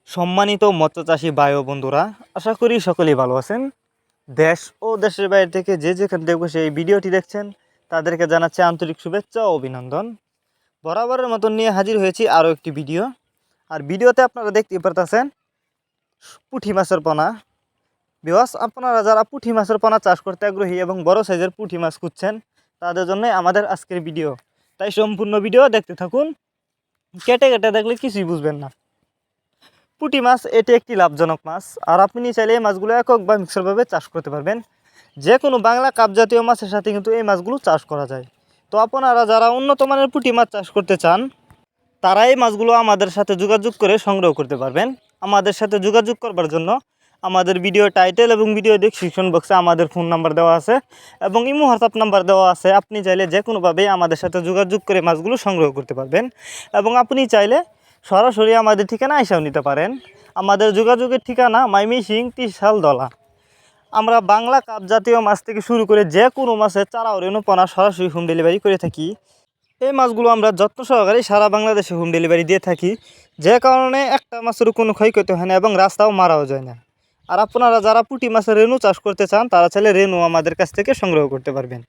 সম্মানিত মৎস্যচাষী ভাই ও বন্ধুরা, আশা করি সকলেই ভালো আছেন। দেশ ও দেশের বাইরে থেকে যে যেখান থেকে বসে এই ভিডিওটি দেখছেন তাদেরকে জানাচ্ছি আন্তরিক শুভেচ্ছা ও অভিনন্দন। বরাবরের মতন নিয়ে হাজির হয়েছি আরও একটি ভিডিও। আর ভিডিওতে আপনারা দেখতে পারতেছেন পুঁটি মাছের পোনা। বিকজ আপনারা যারা পুঁটি মাছের পোনা চাষ করতে আগ্রহী এবং বড় সাইজের পুঁটি মাছ খুঁজছেন তাদের জন্যই আমাদের আজকের ভিডিও। তাই সম্পূর্ণ ভিডিও দেখতে থাকুন। কেটে কেটে দেখলে কিছুই বুঝবেন না। পুঁটি মাছ এটি একটি লাভজনক মাছ, আর আপনি চাইলে এই মাছগুলো একক বা মিক্সরভাবে চাষ করতে পারবেন। যে কোনো বাংলা কাপ জাতীয় মাছের সাথে কিন্তু এই মাছগুলো চাষ করা যায়। তো আপনারা যারা উন্নত মানের পুঁটি মাছ চাষ করতে চান তারা এই মাছগুলো আমাদের সাথে যোগাযোগ করে সংগ্রহ করতে পারবেন। আমাদের সাথে যোগাযোগ করবার জন্য আমাদের ভিডিও টাইটেল এবং ভিডিও ডেসক্রিপশন বক্সে আমাদের ফোন নাম্বার দেওয়া আছে এবং ইমো হোয়াটসঅ্যাপ নাম্বার দেওয়া আছে। আপনি চাইলে যে কোনোভাবেই আমাদের সাথে যোগাযোগ করে মাছগুলো সংগ্রহ করতে পারবেন এবং আপনি চাইলে সরাসরি আমাদের ঠিকানা এসেও নিতে পারেন। আমাদের যোগাযোগের ঠিকানা ময়মনসিংহ ত্রিশালদলা। আমরা বাংলা কাপ জাতীয় মাছ থেকে শুরু করে যে কোনো মাছের চারা ও রেণুপনা সরাসরি হোম ডেলিভারি করে থাকি। এই মাছগুলো আমরা যত্ন সহকারে সারা বাংলাদেশে হোম ডেলিভারি দিয়ে থাকি, যে কারণে একটা মাছেরও কোনো ক্ষয়ক্ষতি হয় না এবং রাস্তাও মারাও যায় না। আর আপনারা যারা পুঁটি মাছের রেণু চাষ করতে চান তারা চাইলে রেণু আমাদের কাছ থেকে সংগ্রহ করতে পারবেন।